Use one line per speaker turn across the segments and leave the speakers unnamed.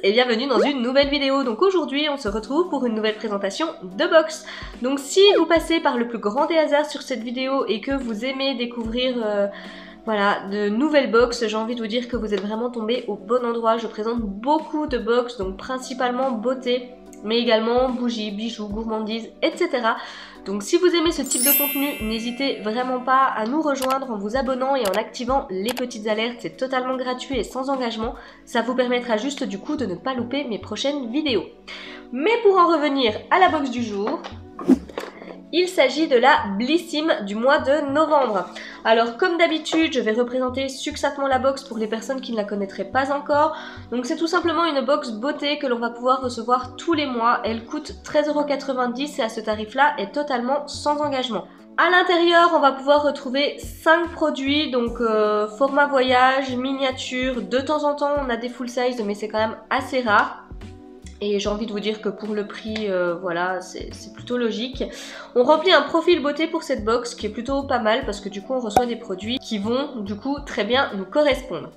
et bienvenue dans une nouvelle vidéo. Donc aujourd'hui on se retrouve pour une nouvelle présentation de box. Donc si vous passez par le plus grand des hasards sur cette vidéo et que vous aimez découvrir voilà, de nouvelles box, j'ai envie de vous dire que vous êtes vraiment tombé au bon endroit. Je présente beaucoup de box, donc principalement beauté, mais également bougies, bijoux, gourmandises, etc. Donc si vous aimez ce type de contenu, n'hésitez vraiment pas à nous rejoindre en vous abonnant et en activant les petites alertes. C'est totalement gratuit et sans engagement. Ça vous permettra juste du coup de ne pas louper mes prochaines vidéos. Mais pour en revenir à la box du jour, il s'agit de la Blissim du mois de novembre. Alors comme d'habitude, je vais représenter succinctement la box pour les personnes qui ne la connaîtraient pas encore. Donc c'est tout simplement une box beauté que l'on va pouvoir recevoir tous les mois. Elle coûte 13,90 € et à ce tarif-là est totalement sans engagement. À l'intérieur, on va pouvoir retrouver 5 produits, donc format voyage, miniature. De temps en temps, on a des full size, mais c'est quand même assez rare. Et j'ai envie de vous dire que pour le prix, voilà, c'est plutôt logique. On remplit un profil beauté pour cette box qui est plutôt pas mal parce que du coup on reçoit des produits qui vont du coup très bien nous correspondre.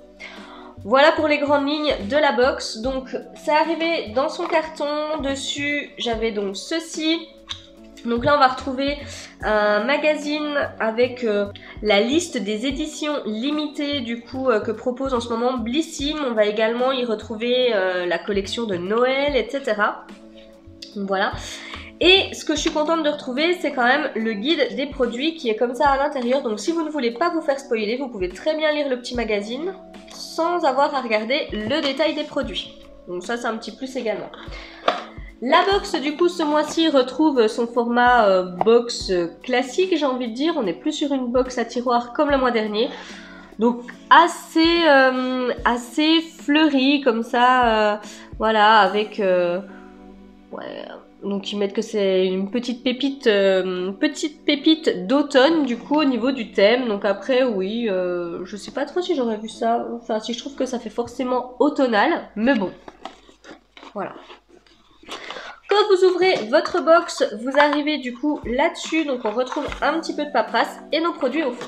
Voilà pour les grandes lignes de la box. Donc ça arrivait dans son carton. Dessus j'avais donc ceci. Donc là on va retrouver un magazine avec la liste des éditions limitées du coup que propose en ce moment Blissim. On va également y retrouver la collection de Noël, etc. Donc voilà. Et ce que je suis contente de retrouver, c'est quand même le guide des produits qui est comme ça à l'intérieur. Donc si vous ne voulez pas vous faire spoiler, vous pouvez très bien lire le petit magazine sans avoir à regarder le détail des produits. Donc ça c'est un petit plus également. La box du coup ce mois-ci retrouve son format box classique, j'ai envie de dire. On n'est plus sur une box à tiroir comme le mois dernier. Donc assez fleuri comme ça, voilà, avec ouais, donc ils mettent que c'est une petite pépite d'automne du coup au niveau du thème. Donc après oui, je sais pas trop si j'aurais vu ça, enfin si je trouve que ça fait forcément automnal, mais bon, voilà. Quand vous ouvrez votre box, vous arrivez du coup là-dessus, donc on retrouve un petit peu de paperasse et nos produits au fond.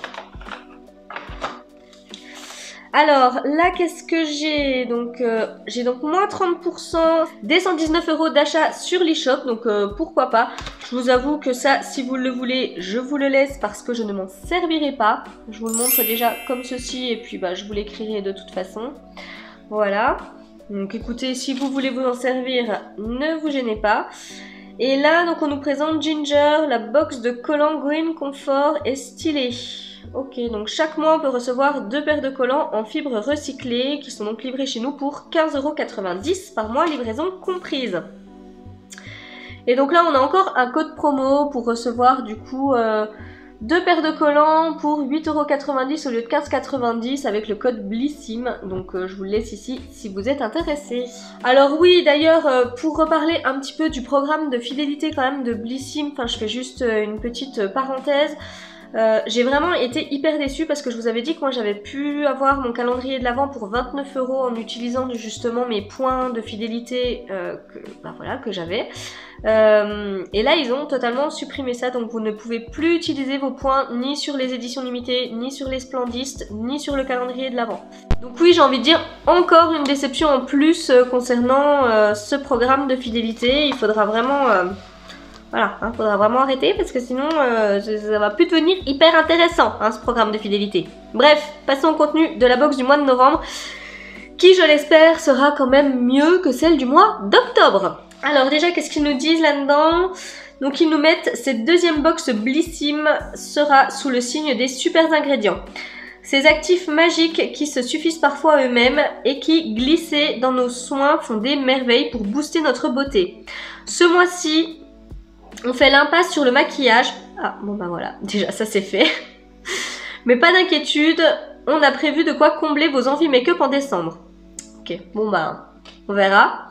Alors là, qu'est-ce que j'ai? Donc j'ai donc moins 30% des 119 € d'achat sur l'e-shop, donc pourquoi pas. Je vous avoue que ça, si vous le voulez, je vous le laisse parce que je ne m'en servirai pas. Je vous le montre déjà comme ceci et puis bah, je vous l'écrirai de toute façon. Voilà. Donc écoutez, si vous voulez vous en servir, ne vous gênez pas. Et là, donc on nous présente Ginger, la box de collants Green Comfort et stylé. Ok, donc chaque mois on peut recevoir 2 paires de collants en fibres recyclées qui sont donc livrés chez nous pour 15,90 € par mois, livraison comprise. Et donc là on a encore un code promo pour recevoir du coup 2 paires de collants pour 8,90 € au lieu de 15,90 € avec le code Blissim. Donc je vous le laisse ici si vous êtes intéressé. Alors oui, d'ailleurs pour reparler un petit peu du programme de fidélité quand même de Blissim, enfin je fais juste une petite parenthèse. J'ai vraiment été hyper déçue parce que je vous avais dit que moi j'avais pu avoir mon calendrier de l'Avent pour 29 € en utilisant justement mes points de fidélité que j'avais. Et là ils ont totalement supprimé ça, donc vous ne pouvez plus utiliser vos points ni sur les éditions limitées, ni sur les splendistes, ni sur le calendrier de l'Avent. Donc oui, j'ai envie de dire encore une déception en plus concernant ce programme de fidélité. Il faudra vraiment... voilà, faudra vraiment arrêter parce que sinon ça va plus devenir hyper intéressant ce programme de fidélité. Bref, passons au contenu de la box du mois de novembre qui, je l'espère, sera quand même mieux que celle du mois d'octobre. Alors déjà, qu'est-ce qu'ils nous disent là-dedans? Donc ils nous mettent cette deuxième box Blissim sera sous le signe des super ingrédients. Ces actifs magiques qui se suffisent parfois à eux-mêmes et qui, glissés dans nos soins, font des merveilles pour booster notre beauté. Ce mois-ci, on fait l'impasse sur le maquillage. Ah, bon bah voilà, déjà ça c'est fait. Mais pas d'inquiétude, on a prévu de quoi combler vos envies make-up en décembre. Ok, bon bah, on verra.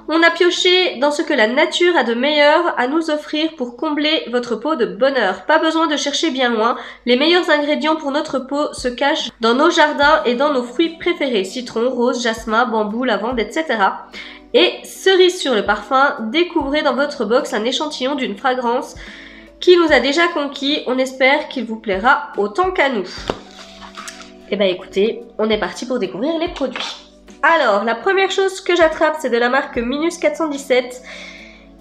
On a pioché dans ce que la nature a de meilleur à nous offrir pour combler votre peau de bonheur. Pas besoin de chercher bien loin, les meilleurs ingrédients pour notre peau se cachent dans nos jardins et dans nos fruits préférés. Citron, rose, jasmin, bambou, lavande, etc. Et cerise sur le parfum, découvrez dans votre box un échantillon d'une fragrance qui nous a déjà conquis. On espère qu'il vous plaira autant qu'à nous. Et bah écoutez, on est parti pour découvrir les produits. Alors, la première chose que j'attrape, c'est de la marque Minus 417.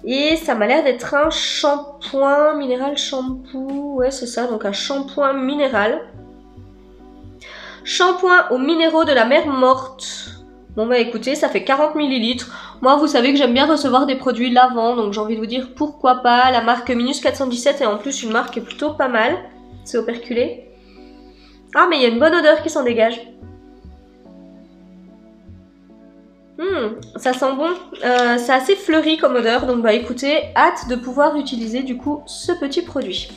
Et ça m'a l'air d'être un shampoing minéral shampoo. Ouais, c'est ça, donc un shampoing minéral. Shampoing aux minéraux de la mer morte. Bon bah écoutez, ça fait 40 ml. Moi, vous savez que j'aime bien recevoir des produits lavants, donc j'ai envie de vous dire pourquoi pas. La marque Minus 417 est en plus une marque qui est plutôt pas mal. C'est operculé. Ah, mais il y a une bonne odeur qui s'en dégage. Ça sent bon. C'est assez fleuri comme odeur, donc bah écoutez, hâte de pouvoir utiliser du coup ce petit produit.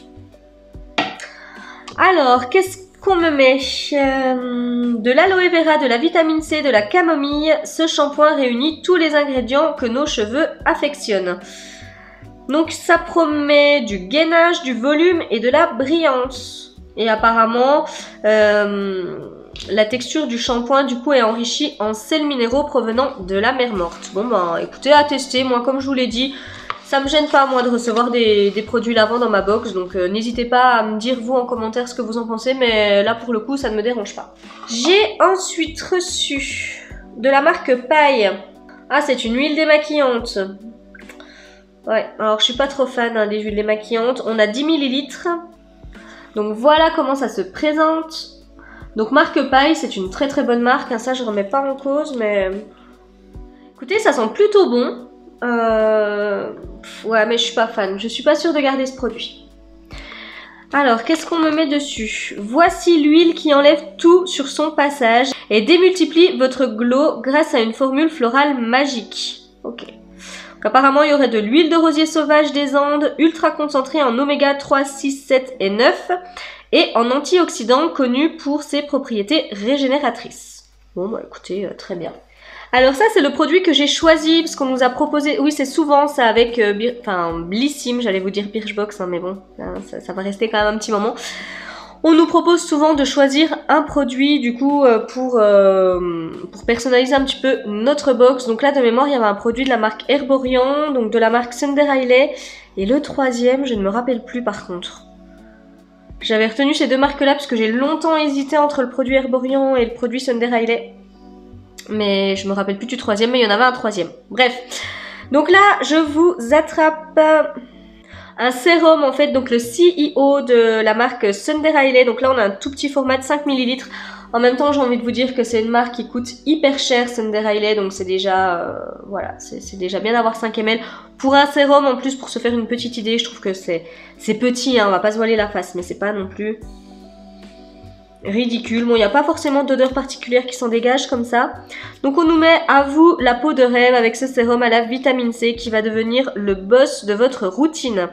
Alors, qu'est-ce qu'on me met? De l'aloe vera, de la vitamine C, de la camomille. Ce shampoing réunit tous les ingrédients que nos cheveux affectionnent. Donc ça promet du gainage, du volume et de la brillance. Et apparemment, la texture du shampoing du coup est enrichie en sels minéraux provenant de la mer morte. Bon bah écoutez, à tester. Moi comme je vous l'ai dit, ça me gêne pas moi de recevoir des produits lavants dans ma box. Donc n'hésitez pas à me dire vous en commentaire ce que vous en pensez. Mais là pour le coup ça ne me dérange pas. J'ai ensuite reçu de la marque Paille. Ah, c'est une huile démaquillante. Ouais, alors je suis pas trop fan des huiles démaquillantes. On a 10 ml. Donc voilà comment ça se présente. Donc marque Paille, c'est une très très bonne marque. Ça je remets pas en cause, mais écoutez, ça sent plutôt bon. Ouais, mais je suis pas fan. Je suis pas sûre de garder ce produit. Alors, qu'est-ce qu'on me met dessus? Voici l'huile qui enlève tout sur son passage et démultiplie votre glow grâce à une formule florale magique. Ok. Donc, apparemment, il y aurait de l'huile de rosier sauvage des Andes, ultra concentrée en oméga 3, 6, 7 et 9 et en antioxydants connus pour ses propriétés régénératrices. Bon, bah écoutez, très bien. Alors ça, c'est le produit que j'ai choisi parce qu'on nous a proposé... Oui, c'est souvent ça avec... Blissim, j'allais vous dire Birchbox, mais bon, ça va rester quand même un petit moment. On nous propose souvent de choisir un produit du coup pour personnaliser un petit peu notre box. Donc là de mémoire il y avait un produit de la marque Herborian, donc de la marque Sunday Riley. Et le troisième je ne me rappelle plus par contre. J'avais retenu ces deux marques là parce que j'ai longtemps hésité entre le produit Herborian et le produit Sunday Riley. Mais je me rappelle plus du troisième, mais il y en avait un troisième. Bref, donc là je vous attrape... un sérum en fait, donc le CEO de la marque Sunday Riley. Donc là on a un tout petit format de 5 ml. En même temps j'ai envie de vous dire que c'est une marque qui coûte hyper cher, Sunday Riley. Donc c'est déjà, voilà, c'est déjà bien d'avoir 5 ml. Pour un sérum en plus, pour se faire une petite idée, je trouve que c'est petit, hein, on va pas se voiler la face. Mais c'est pas non plus ridicule. Bon, il n'y a pas forcément d'odeur particulière qui s'en dégage comme ça. Donc on nous met à vous la peau de rêve avec ce sérum à la vitamine C qui va devenir le boss de votre routine.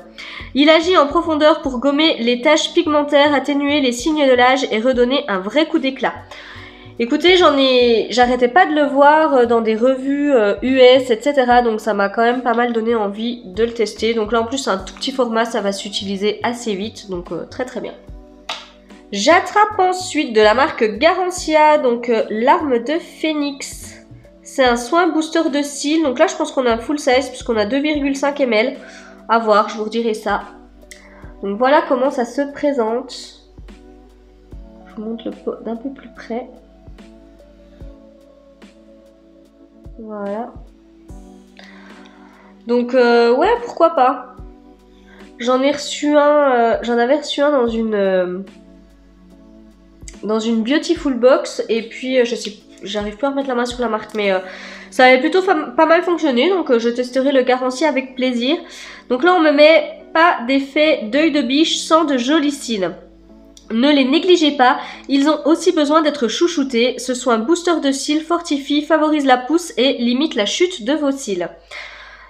Il agit en profondeur pour gommer les taches pigmentaires, atténuer les signes de l'âge et redonner un vrai coup d'éclat. Écoutez, j'arrêtais pas de le voir dans des revues US, etc. Donc ça m'a quand même pas mal donné envie de le tester. Donc là en plus c'est un tout petit format, ça va s'utiliser assez vite. Donc très très bien. J'attrape ensuite de la marque Garancia, donc l'arme de Phénix. C'est un soin booster de cils. Donc là, je pense qu'on a un full size puisqu'on a 2,5 ml. À voir, je vous redirai ça. Donc voilà comment ça se présente. Je vous montre le pot d'un peu plus près. Voilà. Donc ouais, pourquoi pas. J'en avais reçu un dans une Beautiful Box et puis j'arrive plus à remettre la main sur la marque mais ça avait plutôt pas mal fonctionné, donc je testerai le Garancia avec plaisir. Donc là on me met pas d'effet d'œil de biche sans de jolis cils. Ne les négligez pas, ils ont aussi besoin d'être chouchoutés. Ce soin booster de cils fortifie, favorise la pousse et limite la chute de vos cils.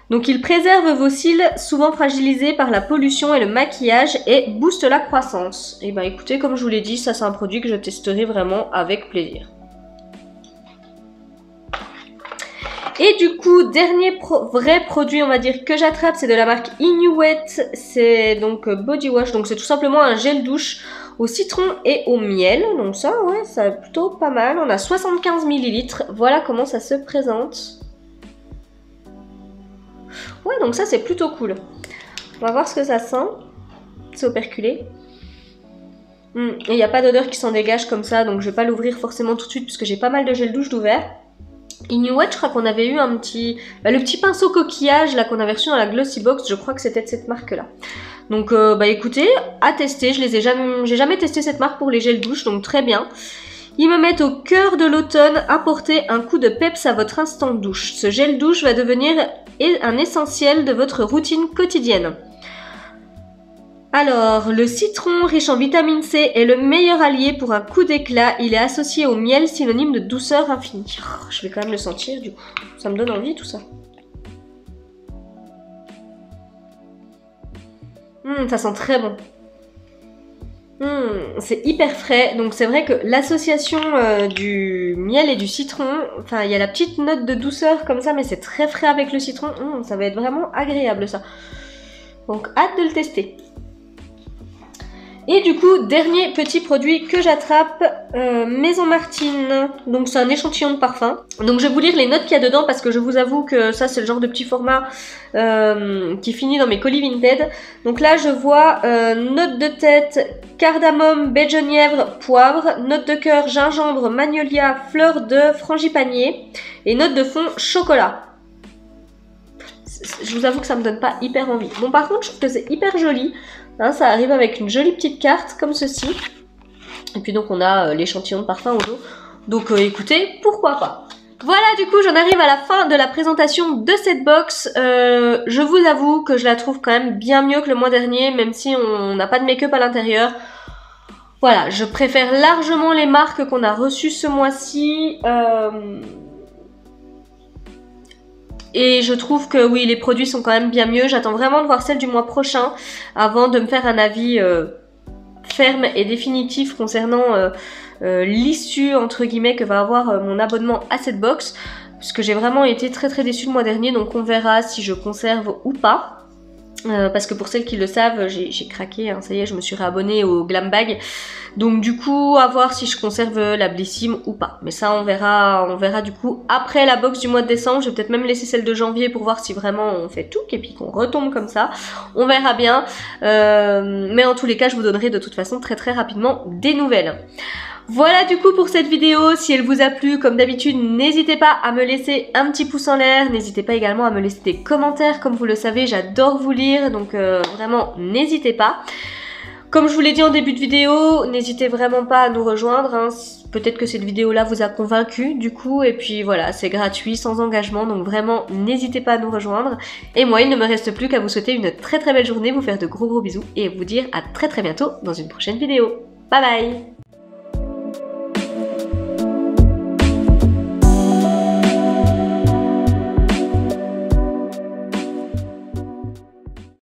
Donc il préserve vos cils souvent fragilisés par la pollution et le maquillage et booste la croissance. Et ben écoutez, comme je vous l'ai dit, ça c'est un produit que je testerai vraiment avec plaisir. Et du coup, dernier vrai produit, on va dire, que j'attrape, c'est de la marque Inuit. C'est donc body wash, donc c'est tout simplement un gel douche au citron et au miel. Donc ça, ouais, ça plutôt pas mal. On a 75 ml. Voilà comment ça se présente. Ouais, donc ça c'est plutôt cool. On va voir ce que ça sent. C'est operculé. Et il n'y a pas d'odeur qui s'en dégage comme ça, donc je vais pas l'ouvrir forcément tout de suite puisque j'ai pas mal de gel douche d'ouvert. Inuit, je crois qu'on avait eu un petit... le petit pinceau coquillage là qu'on avait reçu dans la Glossy Box, je crois que c'était de cette marque-là. Donc écoutez, à tester, j'ai jamais testé cette marque pour les gels douche, donc très bien. Ils me mettent au cœur de l'automne, apportez un coup de peps à votre instant douche. Ce gel douche va devenir un essentiel de votre routine quotidienne. Alors, le citron riche en vitamine C est le meilleur allié pour un coup d'éclat. Il est associé au miel, synonyme de douceur infinie. Oh, je vais quand même le sentir du coup. Ça me donne envie tout ça. Ça sent très bon. C'est hyper frais. Donc c'est vrai que l'association du miel et du citron, enfin il y a la petite note de douceur comme ça, mais c'est très frais avec le citron. Ça va être vraiment agréable ça. Donc hâte de le tester. Et du coup, dernier petit produit que j'attrape, Maison Martine. Donc c'est un échantillon de parfum. Donc je vais vous lire les notes qu'il y a dedans parce que je vous avoue que ça c'est le genre de petit format qui finit dans mes colis Vinted. Donc là je vois note de tête, cardamome, baie de genièvre, poivre, note de cœur, gingembre, magnolia, fleur de frangipanier et note de fond, chocolat. Je vous avoue que ça me donne pas hyper envie. Bon par contre je trouve que c'est hyper joli. Hein, ça arrive avec une jolie petite carte comme ceci. Et puis donc on a l'échantillon de parfum au dos. Donc écoutez, pourquoi pas. Voilà, du coup j'en arrive à la fin de la présentation de cette box. Je vous avoue que je la trouve quand même bien mieux que le mois dernier, même si on n'a pas de make-up à l'intérieur. Voilà, je préfère largement les marques qu'on a reçues ce mois-ci. Et je trouve que oui, les produits sont quand même bien mieux. J'attends vraiment de voir celle du mois prochain avant de me faire un avis ferme et définitif concernant l'issue entre guillemets que va avoir mon abonnement à cette box. Puisque j'ai vraiment été très très déçue le mois dernier, donc on verra si je conserve ou pas. Parce que pour celles qui le savent, j'ai craqué, hein, ça y est, je me suis réabonnée au Glam Bag. Donc du coup, à voir si je conserve la Blissim ou pas. Mais ça, on verra du coup après la box du mois de décembre. Je vais peut-être même laisser celle de janvier pour voir si vraiment on fait tout et puis qu'on retombe comme ça. On verra bien. Mais en tous les cas, je vous donnerai de toute façon très très rapidement des nouvelles. Voilà du coup pour cette vidéo, si elle vous a plu, comme d'habitude, n'hésitez pas à me laisser un petit pouce en l'air, n'hésitez pas également à me laisser des commentaires, comme vous le savez, j'adore vous lire, donc vraiment n'hésitez pas. Comme je vous l'ai dit en début de vidéo, n'hésitez vraiment pas à nous rejoindre, hein. Peut-être que cette vidéo-là vous a convaincu du coup, et puis voilà, c'est gratuit, sans engagement, donc vraiment n'hésitez pas à nous rejoindre. Et moi, il ne me reste plus qu'à vous souhaiter une très très belle journée, vous faire de gros bisous, et vous dire à très très bientôt dans une prochaine vidéo. Bye bye!